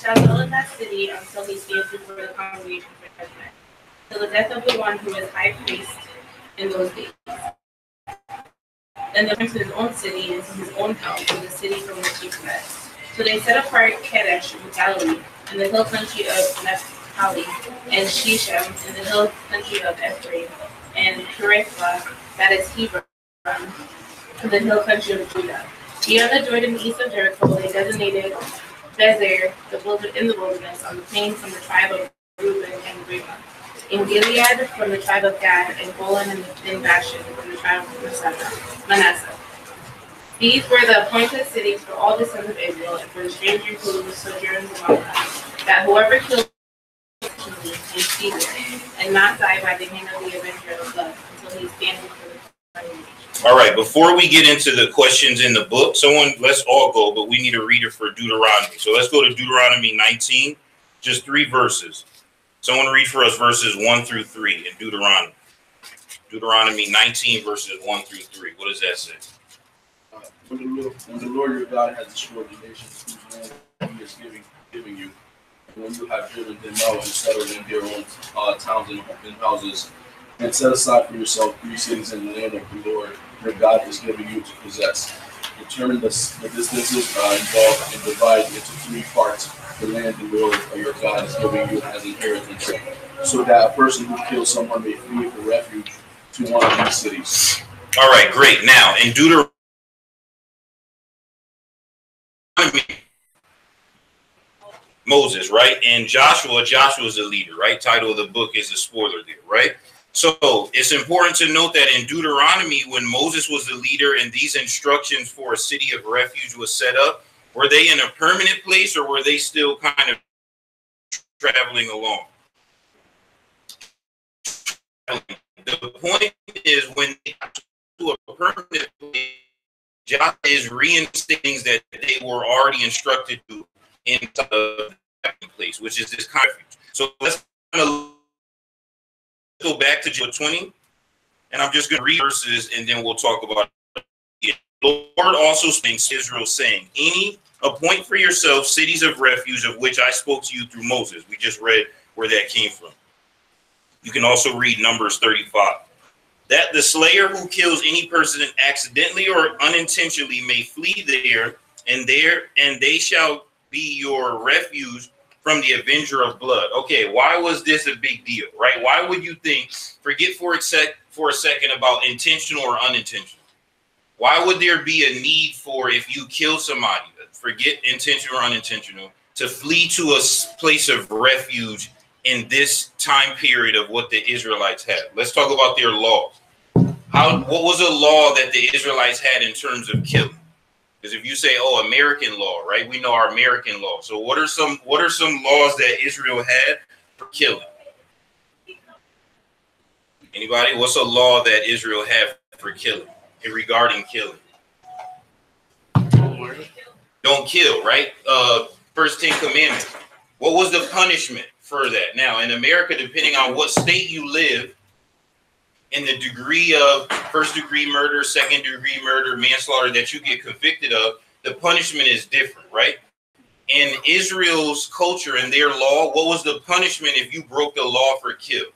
shall dwell in that city until he stands before the congregation for judgment, till the death of the one who is high priest in those days. Then they went to his own city and to his own house, to the city from which he fled. So they set apart Kadesh in Galilee, and the hill country of Naphtali, and Shechem, and the hill country of Ephraim, and Kerithah, that is Hebron, and the hill country of Judah. Beyond the Jordan east of Jericho, they designated Bezer in the wilderness, on the plain from the tribe of Reuben and Reba. In Gilead from the tribe of Gad, and Golan in Bashan from the tribe of Manasseh. These were the appointed cities for all the sons of Israel, and for the stranger who sojourns among them, that whoever kills may see there, and not die by the hand of the avenger of blood, until he stands before the congregation. All right, before we get into the questions in the book, let's all go, but we need a reader for Deuteronomy. So let's go to Deuteronomy 19, just 3 verses. Someone read for us verses 1 through 3 in Deuteronomy. Deuteronomy 19, verses 1 through 3. What does that say? When the Lord your God has destroyed the nations whose land he is giving you, and when you have driven them out and settled in their own towns and houses, and set aside for yourself 3 cities in the land of the Lord your God is giving you to possess. Determine the distances involved and divide into 3 parts the land the Lord your God is giving you as inheritance, so that a person who kills someone may flee for refuge to one of these cities. All right, great. Now, in Deuteronomy, Moses, right? And Joshua's the leader, right? Title of the book is a spoiler there, right? So it's important to note that in Deuteronomy, when Moses was the leader and these instructions for a city of refuge was set up, were they in a permanent place or were they still kind of traveling along? The point is, when they got to a permanent place, Joshua is reinstating that they were already instructed to in the place, which is this kind of refuge. So let's go back to Joshua 20, and I'm just going to read verses, and then we'll talk about it. The Lord also speaks to Israel, saying, appoint for yourself cities of refuge, of which I spoke to you through Moses. We just read where that came from. You can also read Numbers 35. That the slayer who kills any person accidentally or unintentionally may flee there, and they shall be your refuge from the avenger of blood. Okay, why was this a big deal, right? Why would you think, forget for a second about intentional or unintentional. Why would there be a need for, if you kill somebody, forget intentional or unintentional, to flee to a place of refuge in this time period of what the Israelites had? Let's talk about their laws. What was a law that the Israelites had in terms of killing? Because if you say, oh, American law, right? We know our American law. So what are some laws that Israel had for killing? Anybody? What's a law that Israel had for killing, regarding killing? Don't kill, right? First 10 commandments. What was the punishment for that? Now, in America, depending on what state you live, in the degree of first-degree murder, second-degree murder, manslaughter that you get convicted of, the punishment is different, right? In Israel's culture and their law, what was the punishment if you broke the law for kill?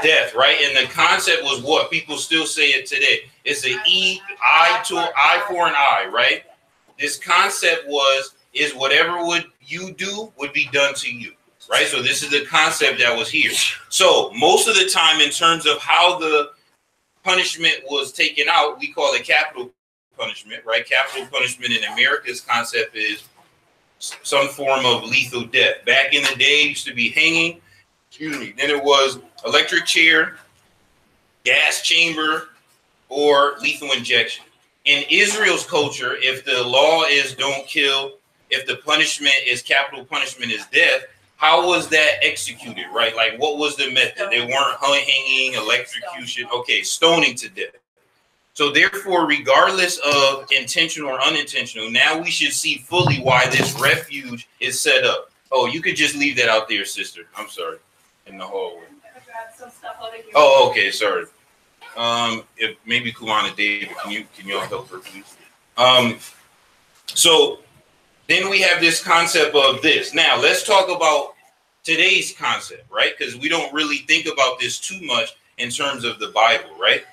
Death, right? And the concept was what? People still say it today. It's an eye for an eye, right? This concept is whatever you do would be done to you. Right, so this is the concept that was here. So most of the time, in terms of how the punishment was taken out, we call it capital punishment, right? Capital punishment in America's concept is some form of lethal death. Back in the day, it used to be hanging. Then it was electric chair, gas chamber, or lethal injection. In Israel's culture, if the law is don't kill, if the punishment is capital punishment is death, how was that executed, right? Like, what was the method? They weren't hanging, electrocution. Okay, stoning to death. So therefore, regardless of intentional or unintentional, now we should see fully why this refuge is set up. Oh, you could just leave that out there, sister. I'm sorry. In the hallway. Oh, okay, sorry. If maybe Kumana David, can y'all help her, please? So Then we have this concept of this. Now, let's talk about today's concept, right? Because we don't really think about this too much in terms of the Bible, right?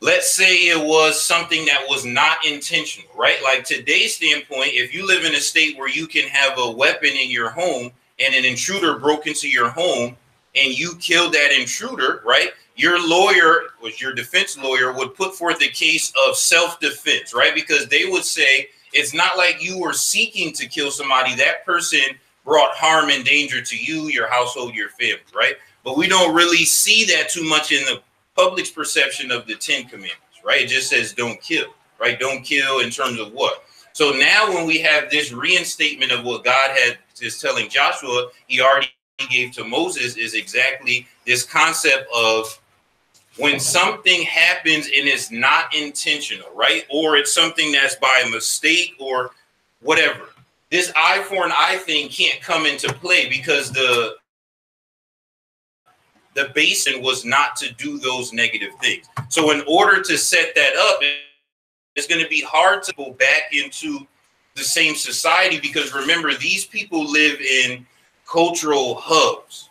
Let's say it was something that was not intentional, right? Like today's standpoint, if you live in a state where you can have a weapon in your home and an intruder broke into your home and you killed that intruder, right? Your lawyer, was your defense lawyer, would put forth a case of self-defense, right? Because they would say it's not like you were seeking to kill somebody. That person brought harm and danger to you, your household, your family, right? But we don't really see that too much in the public's perception of the 10 Commandments, right? It just says don't kill, right? Don't kill in terms of what? So now when we have this reinstatement of what God is telling Joshua, he already gave to Moses, is exactly this concept of when something happens and it's not intentional, right? Or it's something that's by mistake or whatever. This eye for an eye thing can't come into play because the basin was not to do those negative things. So in order to set that up, it's going to be hard to go back into the same society because remember, these people live in cultural hubs.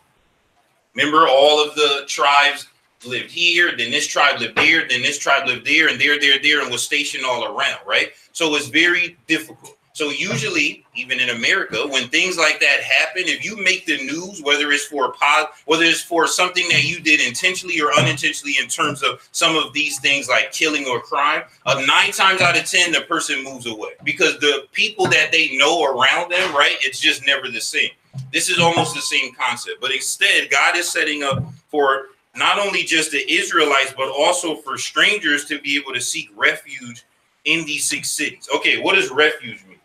Remember, all of the tribes lived here, then this tribe lived there, then this tribe lived there, and there, and was stationed all around, right? So it's very difficult. So usually, even in America, when things like that happen, if you make the news, whether it's for something that you did intentionally or unintentionally in terms of some of these things like killing or crime, 9 times out of 10, the person moves away because the people that they know around them, right, it's just never the same. This is almost the same concept, but instead, God is setting up for not only just the Israelites, but also for strangers to be able to seek refuge in these 6 cities. Okay, what does refuge mean?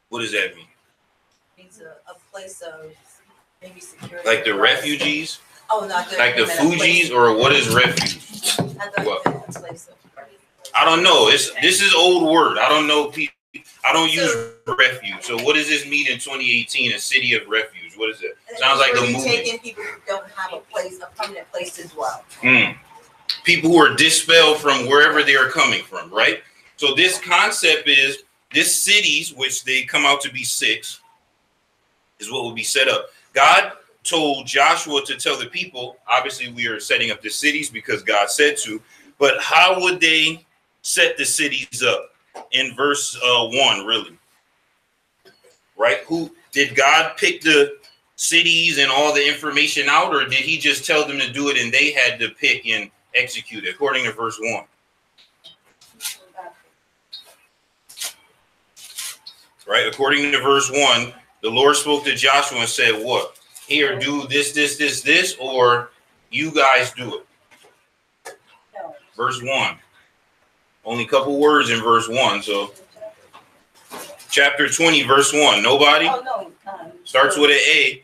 What does that mean? It means a place of maybe security. Like the refugees? Oh, not the, like the Fugees, or what is refuge? I don't know. This is old word. I don't know. I don't use refuge. So what does this mean in 2018? A city of refuge. What is it? Sounds like a movement. Taking people who don't have a permanent place to dwell. People who are dispelled from wherever they are coming from, right? So this concept is this cities, which they come out to be 6, is what will be set up. God told Joshua to tell the people, obviously we are setting up the cities because God said to, but how would they set the cities up? In verse 1, really, right? Who did God pick the cities and all the information out, or did he just tell them to do it and they had to pick and execute it, according to verse 1? Right, according to verse 1, the Lord spoke to Joshua and said, what? Here, do this, or you guys do it. Verse 1. Only a couple words in verse 1. So chapter 20, verse 1. Nobody? Oh, no. Starts with an A.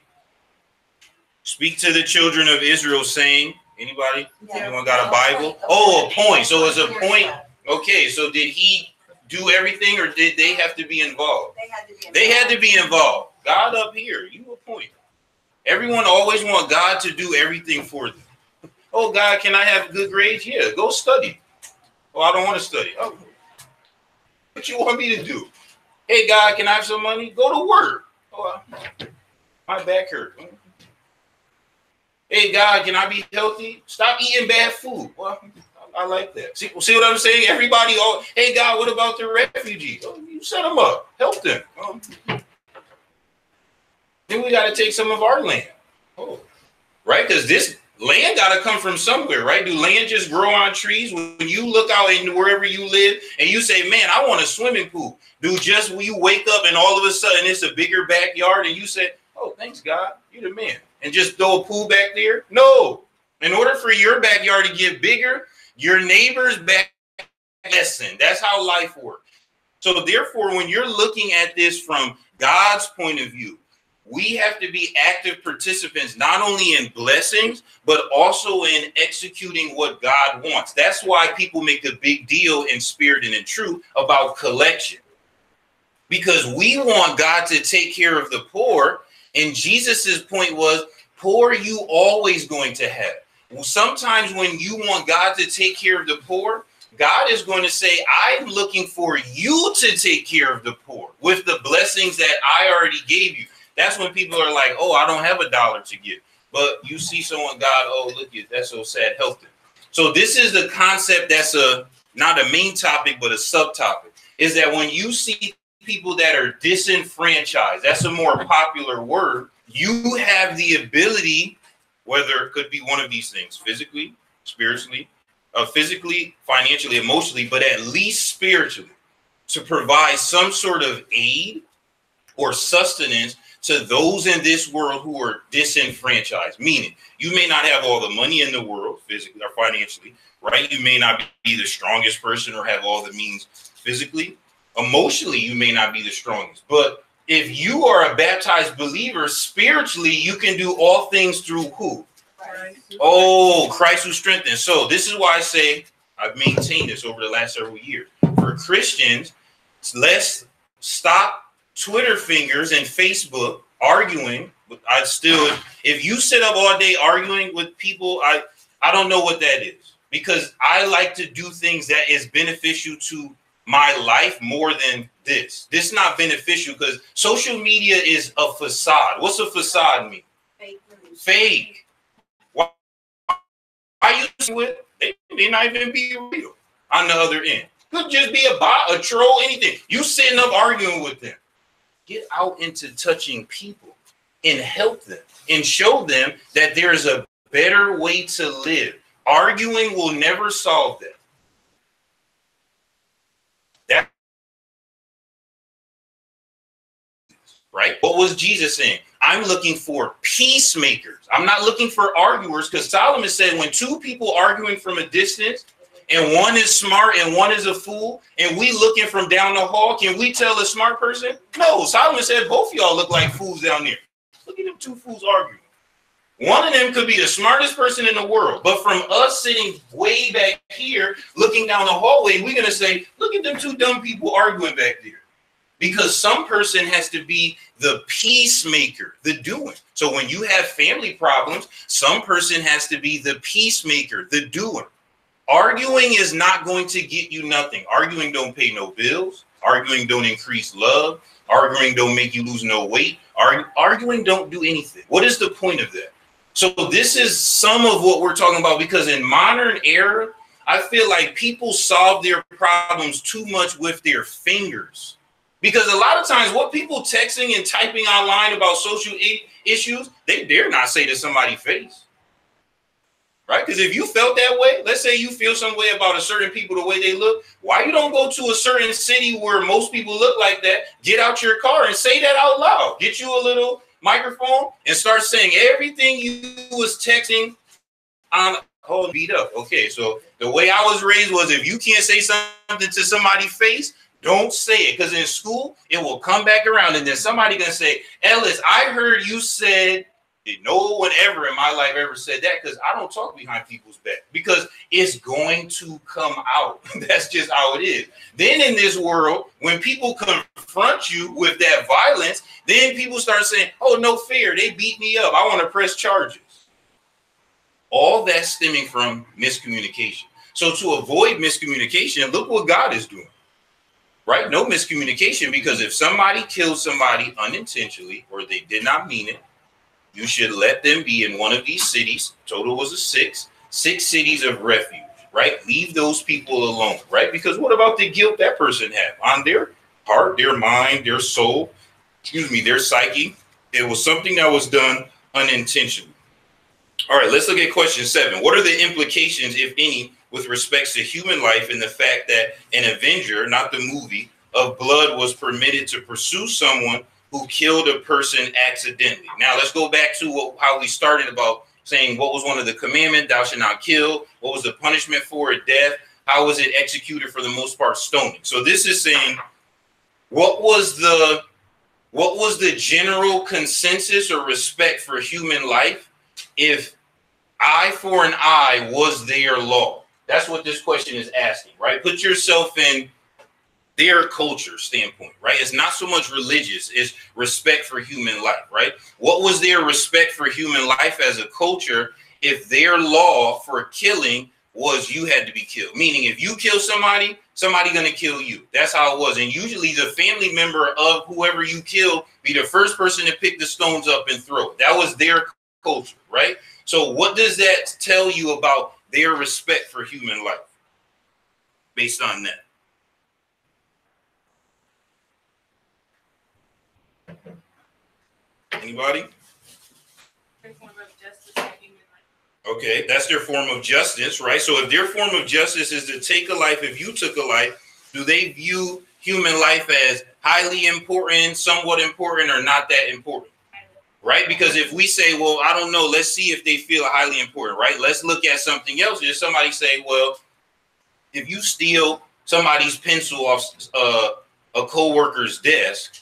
Speak to the children of Israel, saying, anybody? Yeah. Anyone got a Bible? Oh, a point. So it's a point. Okay, so did he do everything, or did they have to be involved? They had to be involved. God up here, you appoint. Everyone always wants God to do everything for them. Oh, God, can I have good grades? Yeah, go study. Oh, I don't want to study. Oh, what you want me to do? Hey, God, can I have some money? Go to work. Oh, my back hurt. Hey, God, can I be healthy? Stop eating bad food. Well, I like that. See what I'm saying? Everybody, hey, God, what about the refugees? Oh, you set them up. Help them. Then we got to take some of our land. Oh, right? Because this land got to come from somewhere, right? Do land just grow on trees? When you look out in wherever you live and you say, man, I want a swimming pool. Do just when you wake up and all of a sudden it's a bigger backyard and you say, oh, thanks, God, you're the man. And just throw a pool back there? No. In order for your backyard to get bigger, your neighbor's back lessen. That's how life works. So therefore, when you're looking at this from God's point of view, we have to be active participants, not only in blessings, but also in executing what God wants. That's why people make a big deal in spirit and in truth about collection. Because we want God to take care of the poor. And Jesus's point was, poor you always going to have. Well, sometimes when you want God to take care of the poor, God is going to say, I'm looking for you to take care of the poor with the blessings that I already gave you. That's when people are like, oh, I don't have $1 to give. But you see someone, God, oh, look at that's so sad, help them. So this is the concept that's not a main topic, but a subtopic, is that when you see people that are disenfranchised, that's a more popular word, you have the ability, whether it could be one of these things, physically, spiritually, physically, financially, emotionally, but at least spiritually, to provide some sort of aid or sustenance to those in this world who are disenfranchised. Meaning, you may not have all the money in the world, physically or financially, right? You may not be the strongest person or have all the means physically. Emotionally, you may not be the strongest. But if you are a baptized believer, spiritually, you can do all things through who? Christ. Oh, Christ who strengthens. So this is why I say I've maintained this over the last several years. For Christians, let's stop Twitter fingers and Facebook arguing. If you sit up all day arguing with people, I don't know what that is, because I like to do things that is beneficial to my life more than this. This is not beneficial because social media is a facade. What's a facade mean? Fake. Why you with? They may not even be real on the other end. Could just be a bot, a troll, anything. You sitting up arguing with them. Get out into touching people and help them and show them that there's a better way to live. Arguing will never solve that. Right? What was Jesus saying? I'm looking for peacemakers. I'm not looking for arguers, because Solomon said when two people arguing from a distance and one is smart and one is a fool, and we looking from down the hall, can we tell a smart person? No, Solomon said both of y'all look like fools down there. Look at them two fools arguing. One of them could be the smartest person in the world, but from us sitting way back here looking down the hallway, we're going to say, look at them two dumb people arguing back there. Because some person has to be the peacemaker, the doer. So when you have family problems, some person has to be the peacemaker, the doer. Arguing is not going to get you nothing. Arguing don't pay no bills. Arguing don't increase love. Arguing don't make you lose no weight. Arguing don't do anything. What is the point of that? So this is some of what we're talking about, because in modern era, I feel like people solve their problems too much with their fingers. Because a lot of times what people texting and typing online about social issues, they dare not say to somebody's face. Right? Because if you felt that way, let's say you feel some way about a certain people, the way they look, why you don't go to a certain city where most people look like that, get out your car and say that out loud. Get you a little microphone and start saying everything you was texting on beat up. Okay, so the way I was raised was, if you can't say something to somebody's face, don't say it, because in school, it will come back around. And then somebody going to say, Ellis, I heard you said, no one ever in my life ever said that, because I don't talk behind people's back, because it's going to come out. That's just how it is. Then in this world, when people confront you with that violence, then people start saying, oh, no fair. They beat me up. I want to press charges. All that stemming from miscommunication. So to avoid miscommunication, look what God is doing. Right? No miscommunication, because if somebody kills somebody unintentionally or they did not mean it, you should let them be in one of these cities. Total was a six cities of refuge, right? Leave those people alone, right? Because what about the guilt that person had on their heart, their mind, their soul, their psyche? It was something that was done unintentionally. All right, let's look at question 7. What are the implications, if any, with respects to human life and the fact that an avenger, not the movie, of blood was permitted to pursue someone who killed a person accidentally? Now, let's go back to how we started about saying what was one of the commandments, thou shalt not kill. What was the punishment for it? Death. How was it executed? For the most part, stoning. So this is saying, what was the general consensus or respect for human life if eye for an eye was their law? That's what this question is asking, right? Put yourself in their culture standpoint, right? It's not so much religious, it's respect for human life, right? What was their respect for human life as a culture if their law for killing was you had to be killed. Meaning if you kill somebody, somebody gonna kill you. That's how it was. And usually the family member of whoever you kill be the first person to pick the stones up and throw it. That was their culture, right? So what does that tell you about their respect for human life based on that? Anybody? Their form of justice for human life. Okay, that's their form of justice, right? So if their form of justice is to take a life, if you took a life, do they view human life as highly important, somewhat important, or not that important? Right? Because if we say, well, I don't know, let's see if they feel highly important, right? Let's look at something else. If somebody say, well, if you steal somebody's pencil off a co-worker's desk,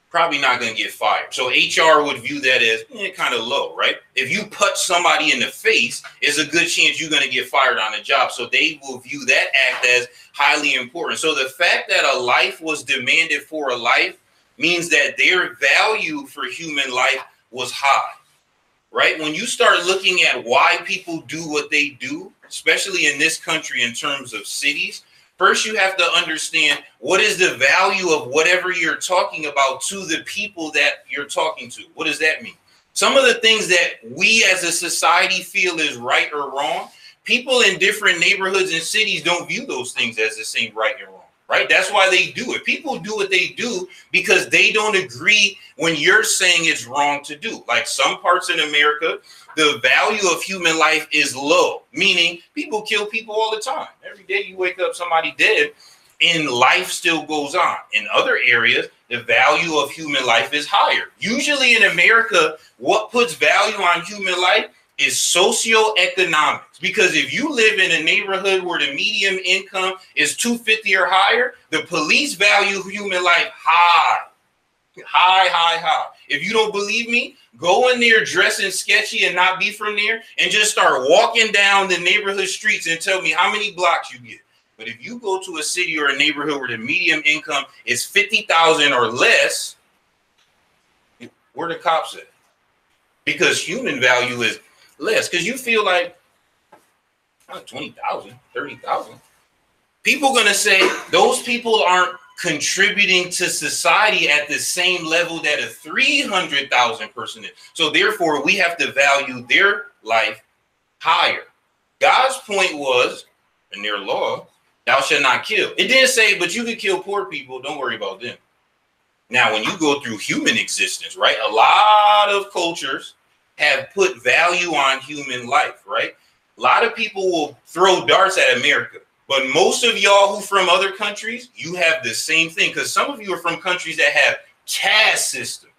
probably not going to get fired. So HR would view that as kind of low, right? If you punch somebody in the face, it's a good chance you're going to get fired on the job. So they will view that act as highly important. So the fact that a life was demanded for a life means that their value for human life was high, right? When you start looking at why people do what they do, especially in this country in terms of cities, first, you have to understand what is the value of whatever you're talking about to the people that you're talking to. What does that mean? Some of the things that we as a society feel is right or wrong, people in different neighborhoods and cities don't view those things as the same right and wrong, right? That's why they do it. People do what they do because they don't agree when you're saying it's wrong to do. Like some parts in America, the value of human life is low, meaning people kill people all the time. Every day you wake up, somebody dead, and life still goes on. In other areas, the value of human life is higher. Usually in America, what puts value on human life is socioeconomics. Because if you live in a neighborhood where the median income is $250 or higher, the police value human life high. If you don't believe me, go in there dressing sketchy and not be from there and just start walking down the neighborhood streets and tell me how many blocks you get. But if you go to a city or a neighborhood where the median income is $50,000 or less, where the cops at? Because human value is less. Because you feel like 20,000, 30,000. People going to say those people aren't contributing to society at the same level that a 300,000 person is. So therefore, we have to value their life higher. God's point was, in their law, thou shalt not kill. It didn't say, but you can kill poor people. Don't worry about them. Now, when you go through human existence, right, a lot of cultures have put value on human life, right? A lot of people will throw darts at America. But most of y'all who from other countries, you have the same thing. Because some of you are from countries that have caste system.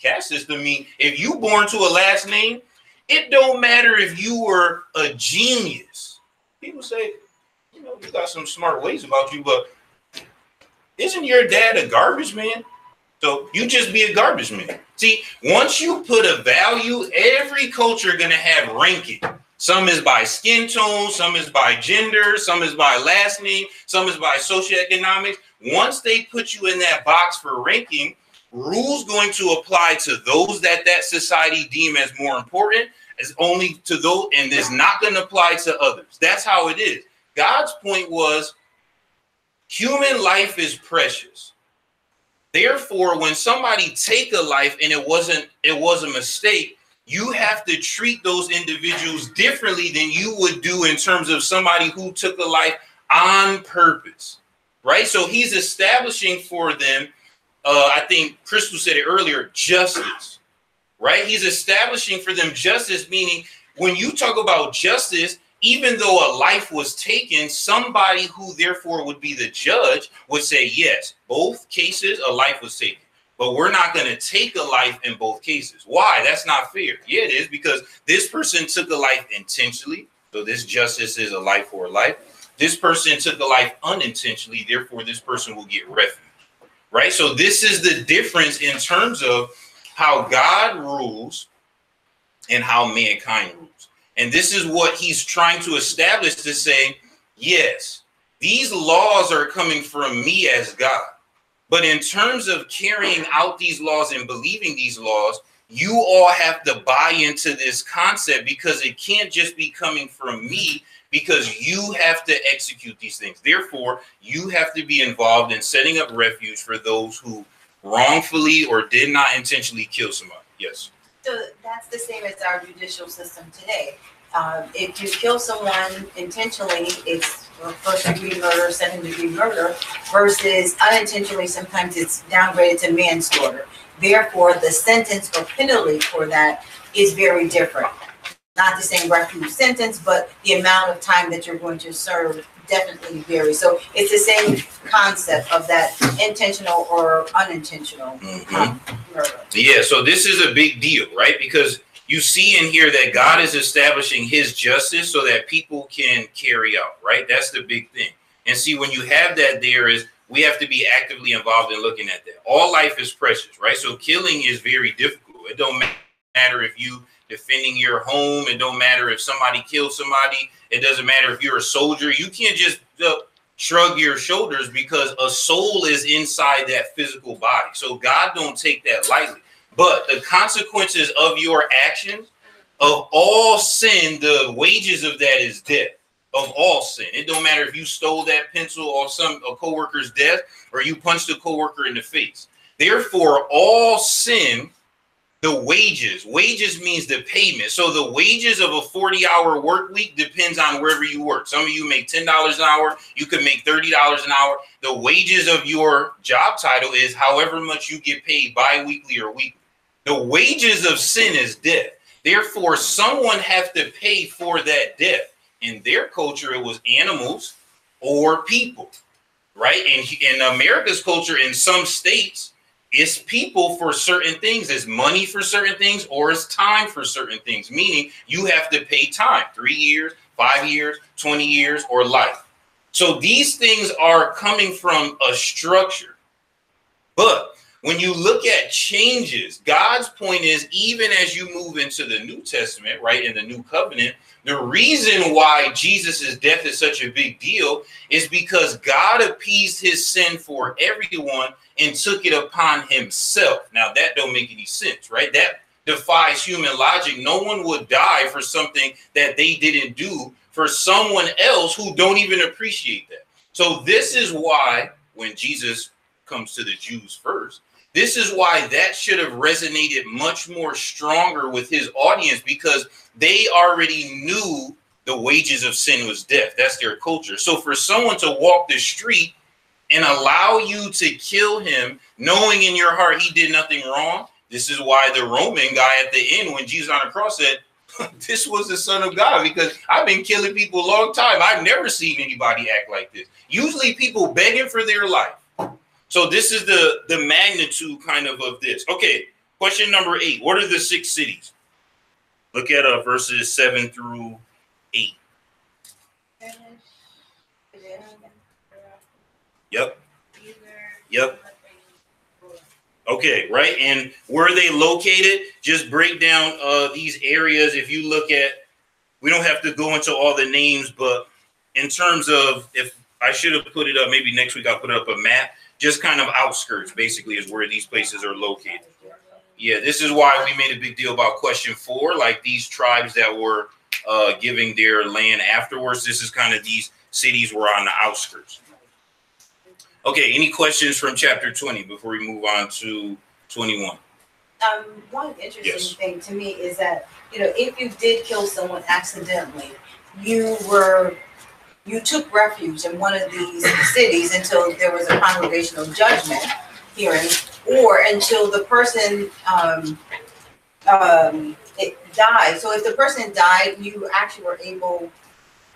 Caste system means if you born to a last name, it don't matter if you were a genius. People say, you know, you got some smart ways about you, but isn't your dad a garbage man? So you just be a garbage man. See, once you put a value, every culture gonna have ranking. Some is by skin tone, some is by gender, some is by last name, some is by socioeconomics. Once they put you in that box for ranking, rules going to apply to those that society deem as more important, as only to those, and is not going to apply to others. That's how it is. God's point was human life is precious. Therefore, when somebody take a life and it was a mistake, you have to treat those individuals differently than you would do in terms of somebody who took a life on purpose, right? So he's establishing for them, I think Crystal said it earlier, justice, right? He's establishing for them justice, meaning when you talk about justice, even though a life was taken, somebody who therefore would be the judge would say, yes, both cases, a life was taken. But we're not going to take a life in both cases. Why? That's not fair. Yeah, it is, because this person took a life intentionally. So this justice is a life for a life. This person took a life unintentionally. Therefore, this person will get refuge. Right? So this is the difference in terms of how God rules and how mankind rules. And this is what he's trying to establish to say, yes, these laws are coming from me as God. But in terms of carrying out these laws and believing these laws, you all have to buy into this concept, because it can't just be coming from me, because you have to execute these things. Therefore, you have to be involved in setting up refuge for those who wrongfully or did not intentionally kill somebody. Yes. So that's the same as our judicial system today. If you kill someone intentionally, it's first degree murder, second degree murder, versus unintentionally, sometimes it's downgraded to manslaughter. Therefore, the sentence or penalty for that is very different. Not the same refuge sentence, but the amount of time that you're going to serve definitely varies. So it's the same concept of that intentional or unintentional murder. Yeah, so this is a big deal, right? Because you see in here that God is establishing his justice so that people can carry out, right? That's the big thing. And see, when you have that, we have to be actively involved in looking at that. All life is precious, right? So killing is very difficult. It don't matter if you defending your home. It don't matter if somebody killed somebody. It doesn't matter if you're a soldier. You can't just shrug your shoulders because a soul is inside that physical body. So God don't take that lightly. But the consequences of your actions, of all sin, the wages of that is death. Of all sin. It don't matter if you stole that pencil off a coworker's desk or you punched a coworker in the face. Therefore, all sin, the wages means the payment. So the wages of a 40-hour work week depends on wherever you work. Some of you make $10 an hour. You could make $30 an hour. The wages of your job title is however much you get paid bi-weekly or weekly. The wages of sin is death. Therefore, someone have to pay for that death. In their culture, it was animals or people, right? And in America's culture, in some states, it's people for certain things, it's money for certain things, or it's time for certain things, meaning you have to pay time, 3 years, 5 years, 20 years, or life. So these things are coming from a structure. But when you look at changes, God's point is, even as you move into the New Testament, right, in the New Covenant, the reason why Jesus' death is such a big deal is because God appeased his sin for everyone and took it upon himself. Now, that don't make any sense, right? That defies human logic. No one would die for something that they didn't do for someone else who don't even appreciate that. So this is why when Jesus comes to the Jews first, this is why that should have resonated much more stronger with his audience, because they already knew the wages of sin was death. That's their culture. So for someone to walk the street and allow you to kill him, knowing in your heart he did nothing wrong, this is why the Roman guy at the end, when Jesus on the cross said, this was the Son of God, because I've been killing people a long time. I've never seen anybody act like this. Usually people begging for their life. So this is the magnitude kind of this. Okay, question number 8. What are the 6 cities? Look at verses 7 through 8. Yep. Okay, right. And where are they located? Just break down these areas. If you look at, we don't have to go into all the names, but in terms of, if I should have put it up, maybe next week I'll put up a map. Just kind of outskirts, basically, is where these places are located. Yeah, this is why we made a big deal about question 4, like these tribes that were giving their land afterwards. This is kind of these cities were on the outskirts. Okay, any questions from chapter 20 before we move on to 21? One interesting thing to me is that, if you did kill someone accidentally, you took refuge in one of these cities until there was a congregational judgment hearing, or until the person it died. So if the person died, you actually were able,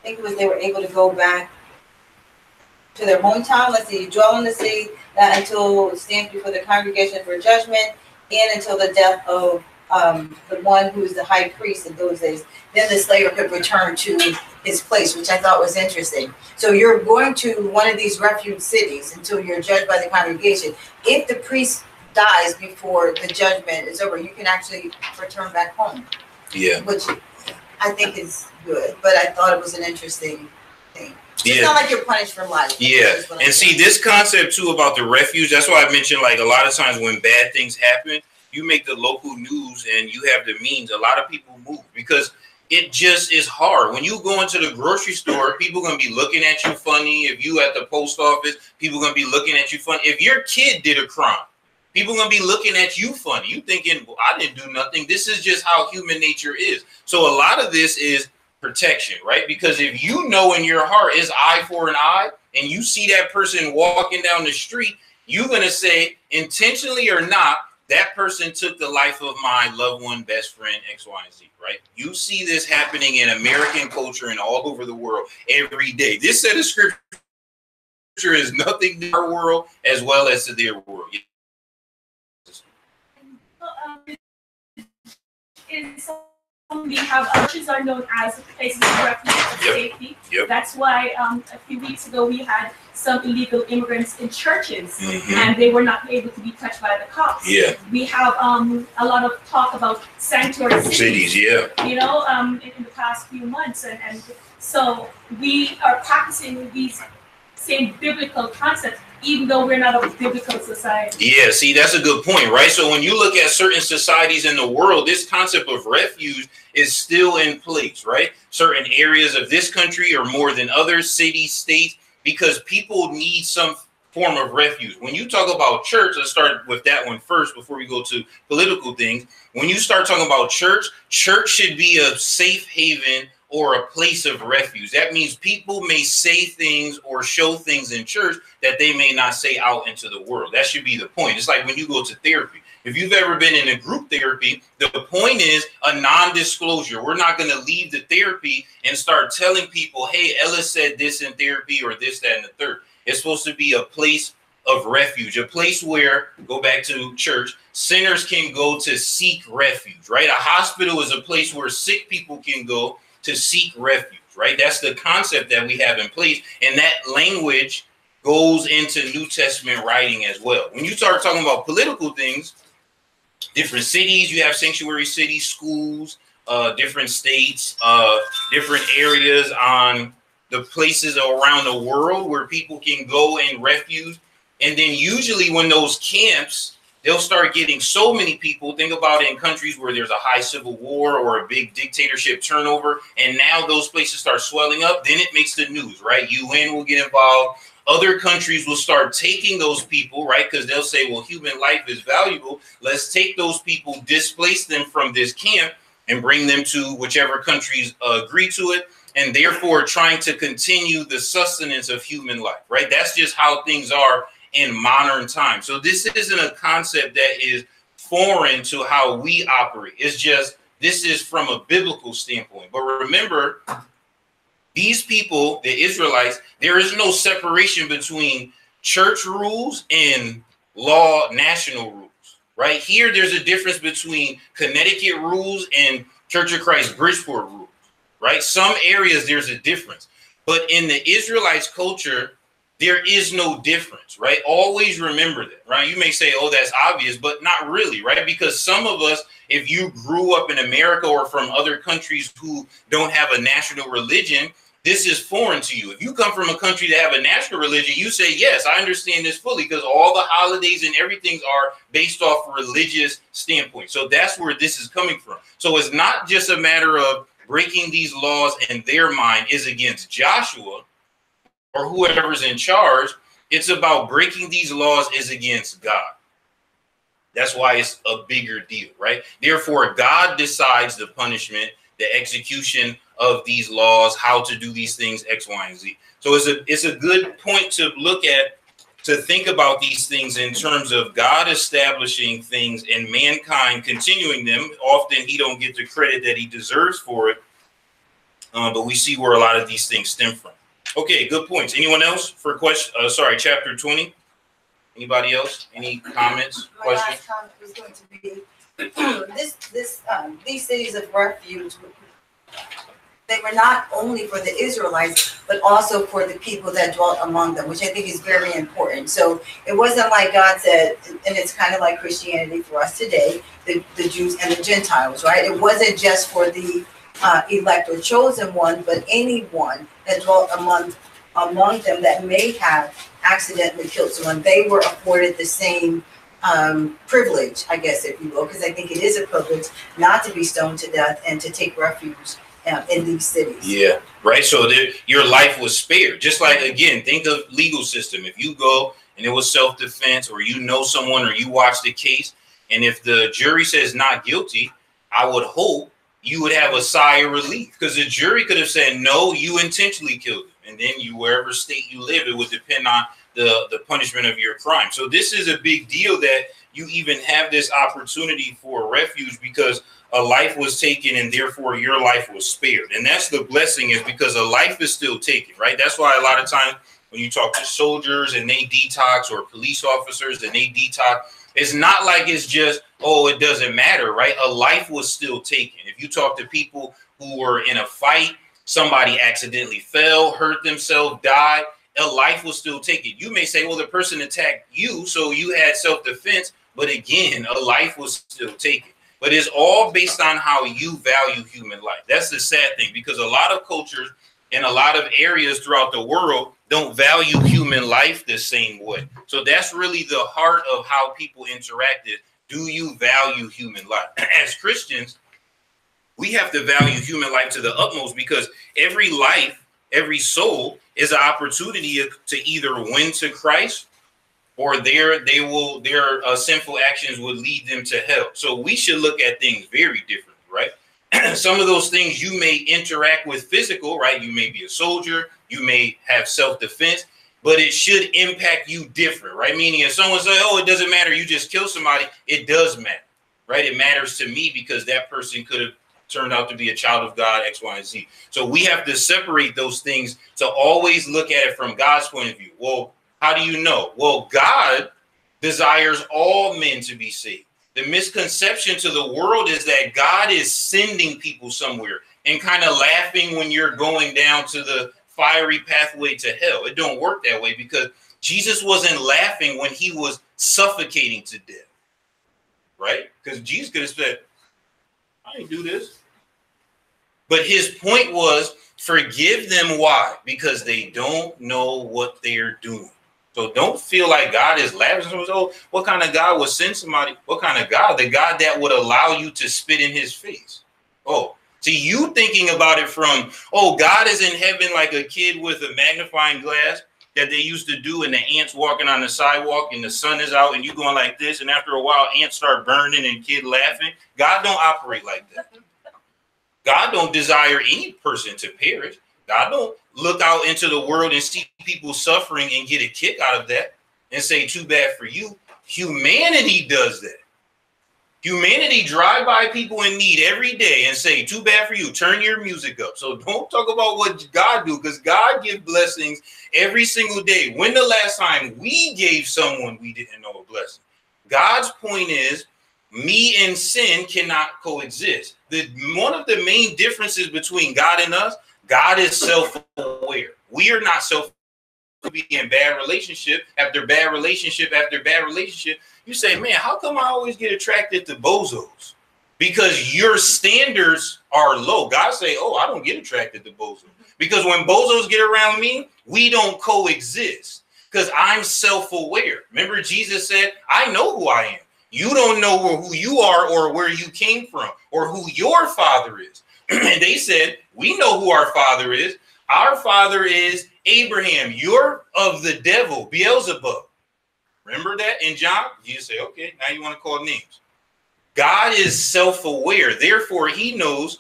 I think it was they were able to go back to their hometown. Let's see, you dwell in the city until it stands before the congregation for judgment, and until the death of the one who is the high priest in those days. Then the slayer could return to his place, which I thought was interesting. So you're going to one of these refuge cities until you're judged by the congregation. If the priest dies before the judgment is over, you can actually return back home. Yeah. Which I think is good, but I thought it was an interesting thing. It's not like you're punished for life. Yeah. And see, this concept too about the refuge, that's why I mentioned, like, a lot of times when bad things happen, you make the local news and you have the means. A lot of people move because it just is hard. When you go into the grocery store, people are going to be looking at you funny. If you at the post office, people are going to be looking at you funny. If your kid did a crime, people are going to be looking at you funny. You thinking, well, I didn't do nothing. This is just how human nature is. So a lot of this is protection, right? Because if you know in your heart is eye for an eye, and you see that person walking down the street, you're going to say, intentionally or not, that person took the life of my loved one, best friend, X, Y, and Z, right? You see this happening in American culture and all over the world every day. This set of scripture is nothing to our world as well as to their world. We have churches are known as places of refuge and safety. That's why a few weeks ago we had some illegal immigrants in churches, and they were not able to be touched by the cops. We have a lot of talk about sanctuary cities. You know, in the past few months, and so we are practicing these same biblical concepts, even though we're not a biblical society. Yeah, see, that's a good point, right? So when you look at certain societies in the world, this concept of refuge is still in place, right? Certain areas of this country are more than other cities, states, because people need some form of refuge. When you talk about church, let's start with that one first before we go to political things. When you start talking about church, church should be a safe haven or a place of refuge. That means people may say things or show things in church that they may not say out into the world. That should be the point. It's like when you go to therapy. If you've ever been in a group therapy, the point is a non-disclosure. We're not going to leave the therapy and start telling people, hey, Ellis said this in therapy or this, that, and the third. It's supposed to be a place of refuge, a place where, go back to church, sinners can go to seek refuge, right? A hospital is a place where sick people can go to seek refuge, right? That's the concept that we have in place. And that language goes into New Testament writing as well. When you start talking about political things, different cities, you have sanctuary cities, schools, different states, different areas on the places around the world where people can go and refuge. And then usually when those camps, they'll start getting so many people. Think about it in countries where there's a high civil war or a big dictatorship turnover, and now those places start swelling up, then it makes the news, right? UN will get involved. Other countries will start taking those people, right? Because they'll say, well, human life is valuable. Let's take those people, displace them from this camp, and bring them to whichever countries agree to it, and therefore trying to continue the sustenance of human life, right? That's just how things are in modern times. So this isn't a concept that is foreign to how we operate. It's just, this is from a biblical standpoint. But remember, these people, the Israelites, there is no separation between church rules and law, national rules, right? Here, there's a difference between Connecticut rules and Church of Christ Bridgeport rules, right? Some areas, there's a difference. But in the Israelites' culture, there is no difference, right? Always remember that, right? You may say, oh, that's obvious, but not really, right? Because some of us, if you grew up in America or from other countries who don't have a national religion, this is foreign to you. If you come from a country that have a national religion, you say, yes, I understand this fully because all the holidays and everything are based off religious standpoint. So that's where this is coming from. So it's not just a matter of breaking these laws and their mind is against Joshua or whoever's in charge. It's about breaking these laws is against God. That's why it's a bigger deal, right? Therefore, God decides the punishment, the execution of these laws, how to do these things, X, Y, and Z. So it's a good point to look at, to think about these things in terms of God establishing things and mankind continuing them. Often he don't get the credit that he deserves for it, but we see where a lot of these things stem from. Okay, good points. Anyone else for question? Chapter 20. Anybody else? Any comments? My Questions? last comment was going to be these cities of refuge. They were not only for the Israelites, but also for the people that dwelt among them, which I think is very important. So it wasn't like God said, and it's kind of like Christianity for us today, the Jews and the Gentiles, right? It wasn't just for the elect or chosen one, but anyone that dwelt among them that may have accidentally killed someone. They were afforded the same privilege, I guess, if you will, because I think it is a privilege not to be stoned to death and to take refuge in these cities. Yeah, right. So your life was spared. Just like, again, think of legal system. If you go and it was self-defense, or you know someone, or you watch the case, and if the jury says not guilty, I would hope you would have a sigh of relief, because the jury could have said, no, you intentionally killed him. And then wherever state you live, it would depend on the punishment of your crime. So this is a big deal that you even have this opportunity for refuge, because a life was taken and therefore your life was spared. And that's the blessing, is because a life is still taken, right? That's why a lot of times when you talk to soldiers and they detox, or police officers and they detox, it's not like it's just, oh, it doesn't matter, right? A life was still taken. If you talk to people who were in a fight, somebody accidentally fell, hurt themselves, died, a life was still taken. You may say, well, the person attacked you, so you had self-defense. But again, a life was still taken. But it's all based on how you value human life. That's the sad thing, because a lot of cultures in a lot of areas throughout the world don't value human life the same way. So that's really the heart of how people interacted. Do you value human life? As Christians, we have to value human life to the utmost, because every life, every soul is an opportunity to either win to Christ, or their sinful actions would lead them to hell. So we should look at things very differently, right? Some of those things you may interact with physical, right? You may be a soldier, you may have self-defense, but it should impact you different, right? Meaning if someone says, oh, it doesn't matter, you just kill somebody, it does matter, right? It matters to me because that person could have turned out to be a child of God, X, Y, and Z. So we have to separate those things to always look at it from God's point of view. Well, how do you know? Well, God desires all men to be saved. The misconception to the world is that God is sending people somewhere and kind of laughing when you're going down to the fiery pathway to hell. It don't work that way, because Jesus wasn't laughing when he was suffocating to death, right? Because Jesus could have said, I didn't do this. But his point was, forgive them. Why? Because they don't know what they're doing. So don't feel like God is laughing. Oh, what kind of God would send somebody? What kind of God? The God that would allow you to spit in his face. Oh, see, you thinking about it from, oh, God is in heaven like a kid with a magnifying glass that they used to do, and the ants walking on the sidewalk and the sun is out and you going like this, and after a while ants start burning and kid laughing. God don't operate like that. God don't desire any person to perish. God don't look out into the world and see people suffering and get a kick out of that and say, too bad for you. Humanity does that. Humanity drive by people in need every day and say, too bad for you. Turn your music up. So don't talk about what God do, because God gives blessings every single day. When the last time we gave someone we didn't know a blessing? God's point is, me and sin cannot coexist. One of the main differences between God and us, God is self-aware. We are not self-aware. Be in bad relationship after bad relationship after bad relationship. You say, man, how come I always get attracted to bozos? Because your standards are low. God say, oh, I don't get attracted to bozos. Because when bozos get around me, we don't coexist. Because I'm self-aware. Remember, Jesus said, I know who I am. You don't know who you are or where you came from or who your father is. And they said, we know who our father is. Our father is Abraham. You're of the devil, Beelzebub. Remember that in John? You say, okay, now you want to call names. God is self-aware. Therefore, he knows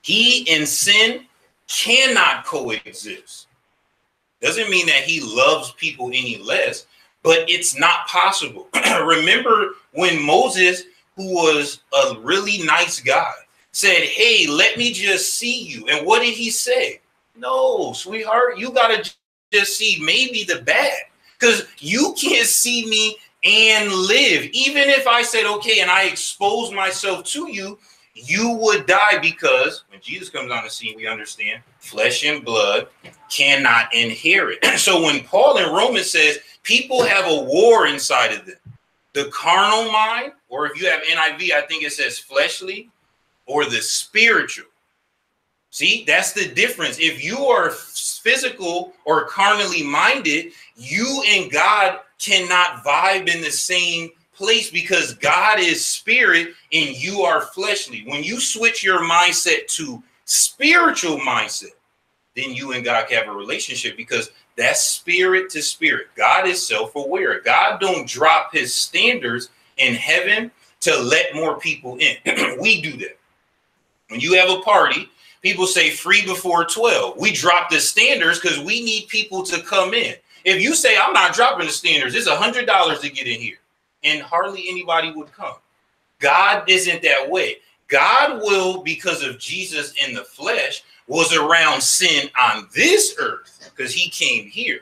he and sin cannot coexist. Doesn't mean that he loves people any less, but it's not possible. Remember when Moses, who was a really nice guy, said, hey, let me just see you. And what did he say? No, sweetheart, you got to just see maybe the bad, because you can't see me and live. Even if I said, okay, and I expose myself to you, you would die, because when Jesus comes on the scene, we understand flesh and blood cannot inherit. So when Paul in Romans says people have a war inside of them, the carnal mind, or if you have NIV, I think it says fleshly, or the spiritual. See, that's the difference. If you are physical or carnally minded, you and God cannot vibe in the same place, because God is spirit and you are fleshly. When you switch your mindset to spiritual mindset, then you and God can have a relationship, because that's spirit to spirit. God is self-aware. God don't drop his standards in heaven to let more people in. We do that. When you have a party, people say free before 12. We drop the standards because we need people to come in. If you say, I'm not dropping the standards, it's $100 to get in here, and hardly anybody would come. God isn't that way. God will, because of Jesus in the flesh, was around sin on this earth because he came here.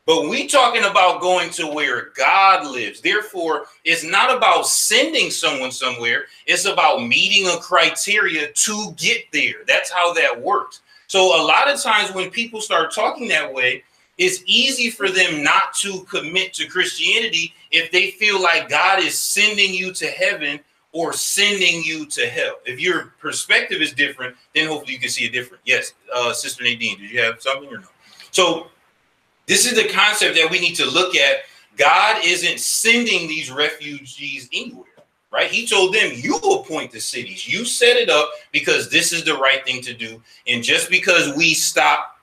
But we talking about going to where God lives. Therefore, it's not about sending someone somewhere. It's about meeting a criteria to get there. That's how that works. So a lot of times when people start talking that way, it's easy for them not to commit to Christianity if they feel like God is sending you to heaven or sending you to hell. If your perspective is different, then hopefully you can see it different. Yes, Sister Nadine, did you have something or no? So this is the concept that we need to look at. God isn't sending these refugees anywhere, right? He told them, you appoint the cities. You set it up because this is the right thing to do. And just because we stop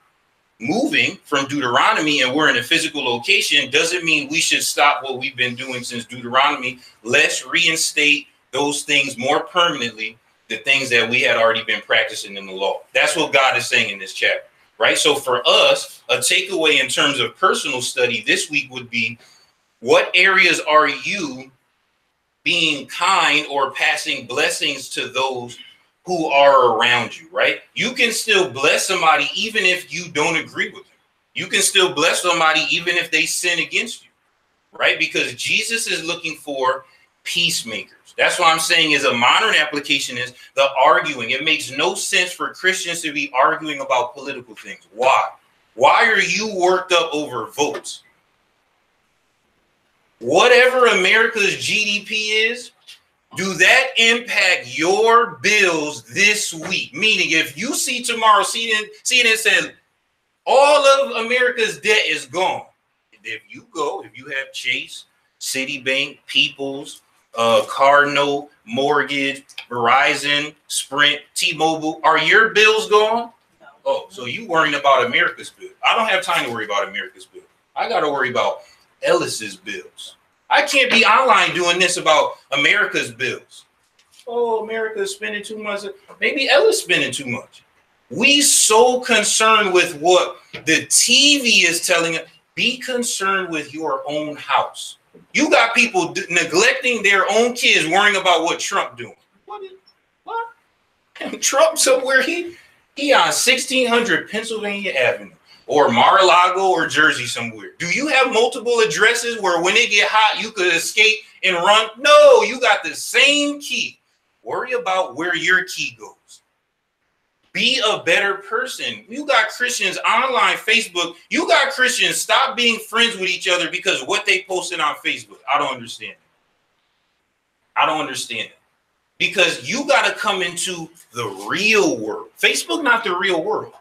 moving from Deuteronomy and we're in a physical location doesn't mean we should stop what we've been doing since Deuteronomy. Let's reinstate those things more permanently, the things that we had already been practicing in the law. That's what God is saying in this chapter, right? So for us, a takeaway in terms of personal study this week would be, what areas are you being kind or passing blessings to those who are around you, right? You can still bless somebody even if you don't agree with them. You can still bless somebody even if they sin against you, right? Because Jesus is looking for peacemakers. That's what I'm saying is a modern application is the arguing. It makes no sense for Christians to be arguing about political things. Why? Why are you worked up over votes? Whatever America's GDP is, do that impact your bills this week? Meaning, if you see tomorrow, CNN says all of America's debt is gone. If you have Chase, Citibank, People's, Cardinal, Mortgage, Verizon, Sprint, T-Mobile, are your bills gone? No. Oh, so you worrying about America's bill. I don't have time to worry about America's bill. I got to worry about Ellis's bills. I can't be online doing this about America's bills. Oh, America's spending too much. Maybe Ellis spending too much. We so concerned with what the TV is telling us. Be concerned with your own house. You got people neglecting their own kids, worrying about what Trump doing. What? Trump somewhere, he on 1600 Pennsylvania Avenue or Mar-a-Lago or Jersey somewhere. Do you have multiple addresses where when it get hot, you could escape and run? No, you got the same key. Worry about where your key goes. Be a better person. You got Christians online, Facebook. You got Christians stop being friends with each other because what they posted on Facebook. I don't understand it. Because you got to come into the real world. Facebook, not the real world.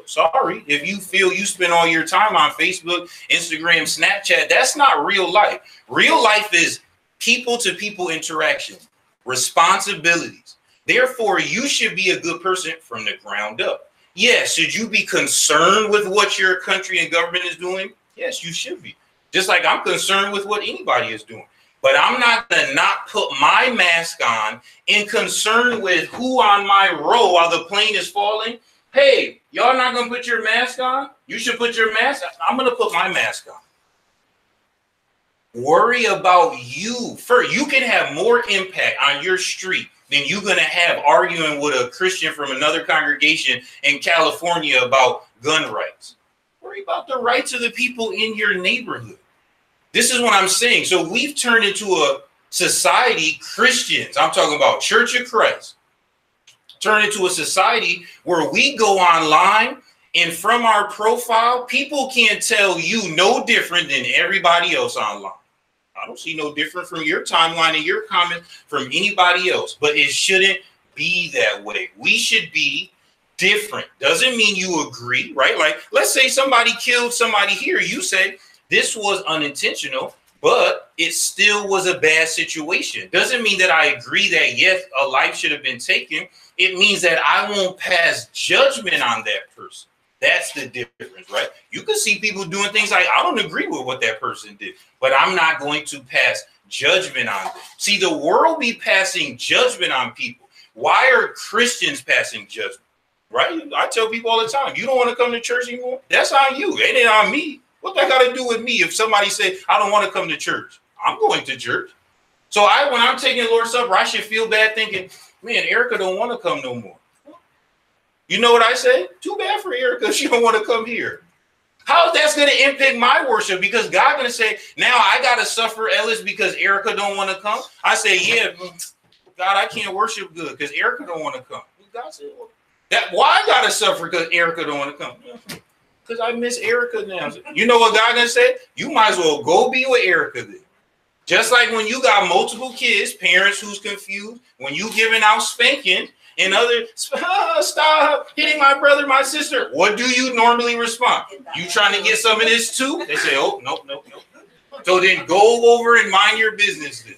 Sorry, if you feel you spend all your time on Facebook, Instagram, Snapchat, that's not real life. Real life is people-to-people interaction, responsibilities. Therefore, you should be a good person from the ground up. Yes, should you be concerned with what your country and government is doing? Yes, you should be. Just like I'm concerned with what anybody is doing. But I'm not going to not put my mask on and concerned with who on my row while the plane is falling. Hey, y'all not going to put your mask on? You should put your mask on. I'm going to put my mask on. Worry about you first. You can have more impact on your street than you're going to have arguing with a Christian from another congregation in California about gun rights. Worry about the rights of the people in your neighborhood. This is what I'm saying. So we've turned into a society, Christians, I'm talking about Church of Christ, turn into a society where we go online and from our profile, people can't tell you no different than everybody else online. I don't see no different from your timeline and your comments from anybody else, but it shouldn't be that way. We should be different. Doesn't mean you agree, right? Like, let's say somebody killed somebody here. You say this was unintentional, but it still was a bad situation. Doesn't mean that I agree that, yes, a life should have been taken. It means that I won't pass judgment on that person. That's the difference, right? You can see people doing things like, I don't agree with what that person did, but I'm not going to pass judgment on them. See, the world be passing judgment on people. Why are Christians passing judgment? Right? I tell people all the time, you don't want to come to church anymore? That's on you. It ain't on me. What that got to do with me? If somebody say, I don't want to come to church, I'm going to church. So when I'm taking Lord's Supper, I should feel bad thinking, man, Erica don't want to come no more. You know what I say? Too bad for Erica. She don't want to come here. How that's going to impact my worship? Because God's going to say, now I got to suffer, Ellis, because Erica don't want to come. I say, yeah, God, I can't worship good because Erica don't want to come. God said, well, why I got to suffer because Erica don't want to come? Because I miss Erica now. You know what God going to say? You might as well go be with Erica then. Just like when you got multiple kids, parents who's confused, when you giving out spanking, and others, stop hitting my brother, my sister. What do you normally respond? You trying to get some of this too? They say, oh, nope. So then go over and mind your business then.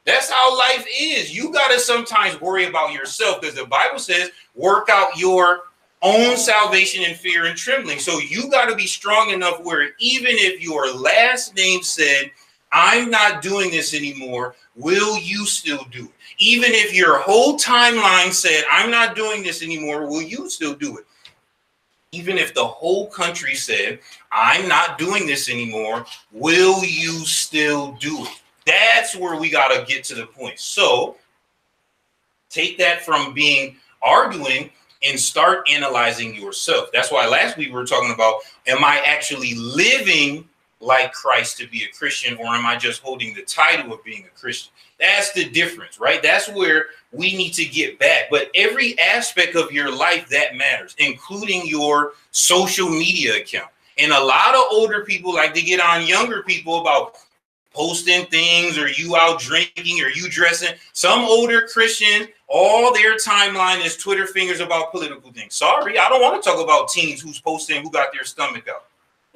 That's how life is. You got to sometimes worry about yourself because the Bible says, work out your own salvation in fear and trembling. So you got to be strong enough where even if your last name said, I'm not doing this anymore, will you still do it? Even if your whole timeline said, I'm not doing this anymore, will you still do it? Even if the whole country said, I'm not doing this anymore, will you still do it? That's where we got to get to the point. So take that from being arguing and start analyzing yourself. That's why last week we were talking about, am I actually living like Christ to be a Christian, or am I just holding the title of being a Christian? That's the difference, right? That's where we need to get back. But every aspect of your life that matters, including your social media account. And a lot of older people like to get on younger people about posting things, or you out drinking, or you dressing. Some older Christians, all their timeline is Twitter fingers about political things. Sorry, I don't want to talk about teens who's posting who got their stomach out.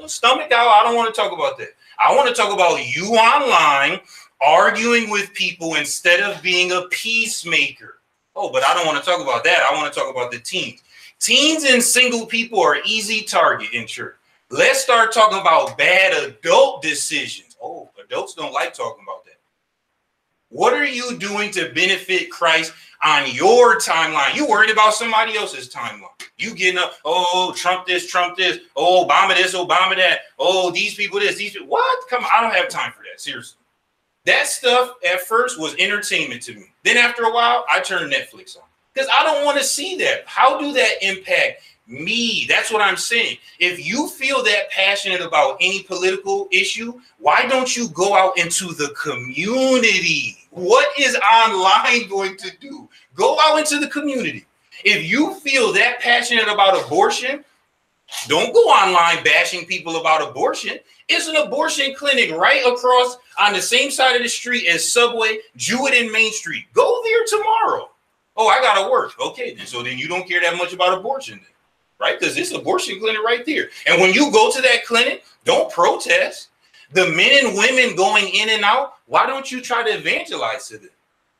Stomach out, I don't want to talk about that. I want to talk about you online arguing with people instead of being a peacemaker. Oh, but I don't want to talk about that. I want to talk about the teens. Teens and single people are easy target in church. Let's start talking about bad adult decisions. Oh, adults don't like talking about that. What are you doing to benefit Christ on your timeline? You worried about somebody else's timeline. You getting up, oh, Trump this, oh, Obama this, Obama that, oh, these people this, these people. What? Come on, I don't have time for that, seriously. That stuff at first was entertainment to me. Then after a while, I turned Netflix on because I don't want to see that. How do that impact me? That's what I'm saying. If you feel that passionate about any political issue, why don't you go out into the community? What is online going to do? Go out into the community. If you feel that passionate about abortion, don't go online bashing people about abortion. It's an abortion clinic right across on the same side of the street as Subway, Jewett and Main Street. Go there tomorrow. Oh, I got to work. Okay, then. So then you don't care that much about abortion then, right? Because it's abortion clinic right there. And when you go to that clinic, don't protest. The men and women going in and out, why don't you try to evangelize to them?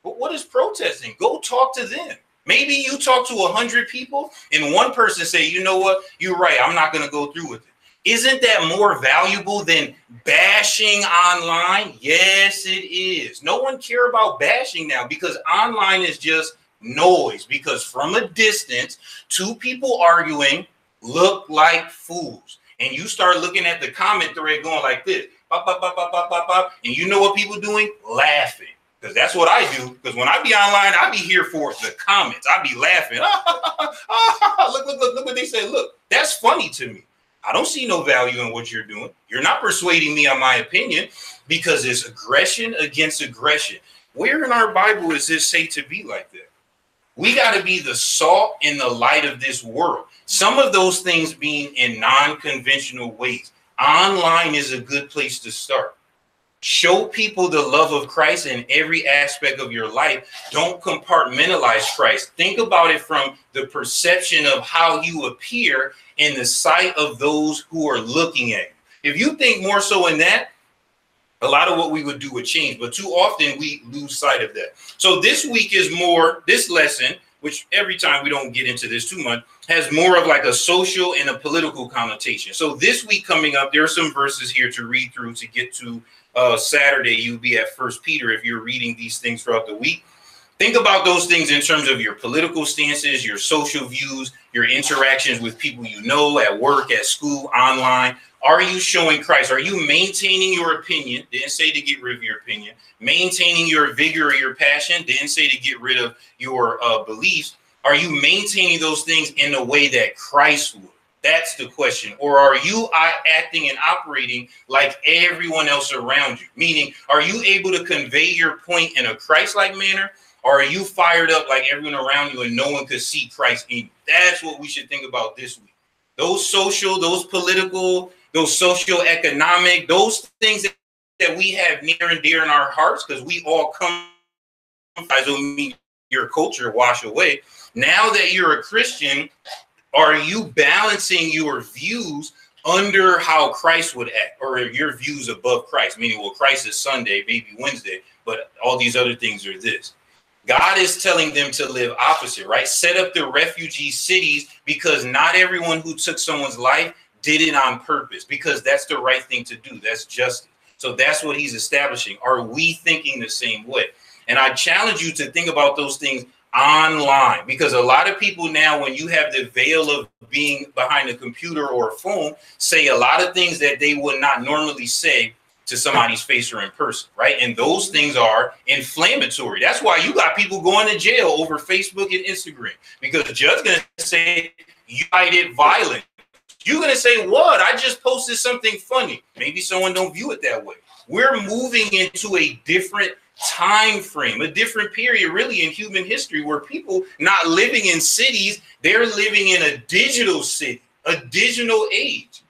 But what is protesting? Go talk to them. Maybe you talk to 100 people and one person say, you know what? You're right. I'm not going to go through with it. Isn't that more valuable than bashing online? Yes, it is. No one cares about bashing now because online is just noise. Because from a distance, two people arguing look like fools. And you start looking at the comment thread going like this. Bop, bop, bop, bop, bop, bop, bop. And you know what people doing? Laughing. Because that's what I do. Because when I be online, I be here for the comments. I be laughing. Look what they say. Look, that's funny to me. I don't see no value in what you're doing. You're not persuading me on my opinion because it's aggression against aggression. Where in our Bible does this say to be like that? We got to be the salt and the light of this world. Some of those things being in non-conventional ways. Online is a good place to start. Show people the love of Christ in every aspect of your life. Don't compartmentalize Christ. Think about it from the perception of how you appear in the sight of those who are looking at you. If you think more so in that, a lot of what we would do would change, but too often we lose sight of that. So this week is more, this lesson, which every time we don't get into this too much, has more of like a social and a political connotation. So this week coming up, there are some verses here to read through to get to Saturday. You'll be at 1 Peter if you're reading these things throughout the week. Think about those things in terms of your political stances, your social views, your interactions with people you know, at work, at school, online. Are you showing Christ? Are you maintaining your opinion? Didn't say to get rid of your opinion. Maintaining your vigor or your passion? Didn't say to get rid of your beliefs. Are you maintaining those things in a way that Christ would? That's the question. Or are you acting and operating like everyone else around you? Meaning, are you able to convey your point in a Christ-like manner? Or are you fired up like everyone around you and no one could see Christ in you? That's what we should think about this week. Those social, those political, those socio-economic, those things that we have near and dear in our hearts, because we all come, I don't mean your culture wash away. Now that you're a Christian, are you balancing your views under how Christ would act, or your views above Christ? Meaning, well, Christ is Sunday, maybe Wednesday, but all these other things are this. God is telling them to live opposite, right? Set up the refugee cities, because not everyone who took someone's life did it on purpose, because that's the right thing to do. That's justice. So that's what he's establishing. Are we thinking the same way? And I challenge you to think about those things online, because a lot of people now, when you have the veil of being behind a computer or a phone, say a lot of things that they would not normally say to somebody's face or in person, right? And those things are inflammatory. That's why you got people going to jail over Facebook and Instagram, because the judge's going to say you cited violence. You're going to say, what? I just posted something funny. Maybe someone don't view it that way. We're moving into a different time frame, a different period really in human history, where people not living in cities, they're living in a digital city, a digital age.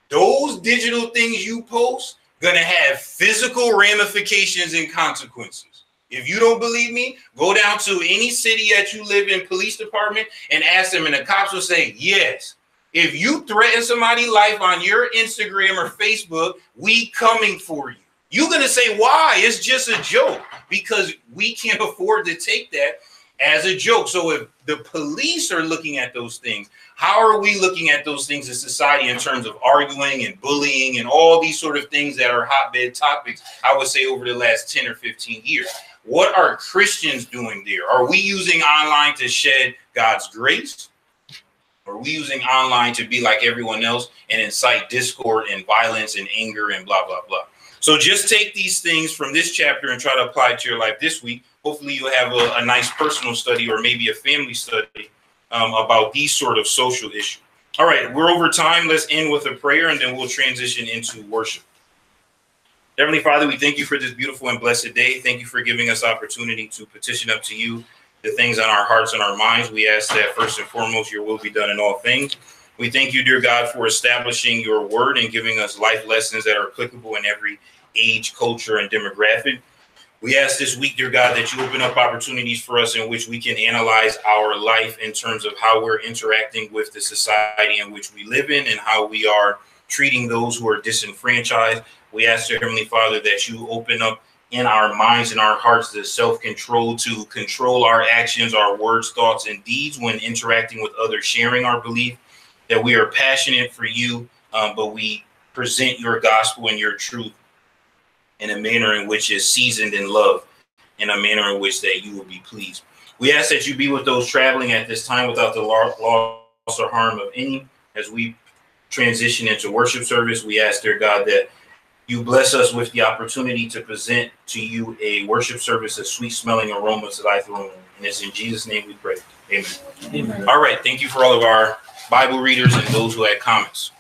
Those digital things you post going to have physical ramifications and consequences. If you don't believe me, go down to any city that you live in, police department, and ask them, and the cops will say, yes, if you threaten somebody's life on your Instagram or Facebook, we coming for you. You're going to say, why? It's just a joke, because we can't afford to take that as a joke. So if the police are looking at those things, how are we looking at those things in society in terms of arguing and bullying and all these sort of things that are hotbed topics, I would say, over the last 10 or 15 years? What are Christians doing there? Are we using online to shed God's grace? Are we using online to be like everyone else and incite discord and violence and anger and blah, blah, blah? So just take these things from this chapter and try to apply it to your life this week. Hopefully you'll have a nice personal study, or maybe a family study about these sort of social issues. All right, we're over time. Let's end with a prayer, and then we'll transition into worship. Heavenly Father, we thank you for this beautiful and blessed day. Thank you for giving us opportunity to petition up to you the things on our hearts and our minds. We ask that first and foremost, your will be done in all things. We thank you, dear God, for establishing your word and giving us life lessons that are applicable in every age, culture, and demographic. We ask this week, dear God, that you open up opportunities for us in which we can analyze our life in terms of how we're interacting with the society in which we live in and how we are treating those who are disenfranchised. We ask, dear Heavenly Father, that you open up in our minds and our hearts the self-control to control our actions, our words, thoughts, and deeds when interacting with others, sharing our belief, that we are passionate for you, but we present your gospel and your truth in a manner in which is seasoned in love, in a manner in which that you will be pleased. We ask that you be with those traveling at this time without the loss or harm of any. As we transition into worship service, we ask, dear God, that you bless us with the opportunity to present to you a worship service, a sweet smelling aroma to thy throne. And it's in Jesus' name we pray. Amen. Amen. All right. Thank you for all of our Bible readers and those who had comments.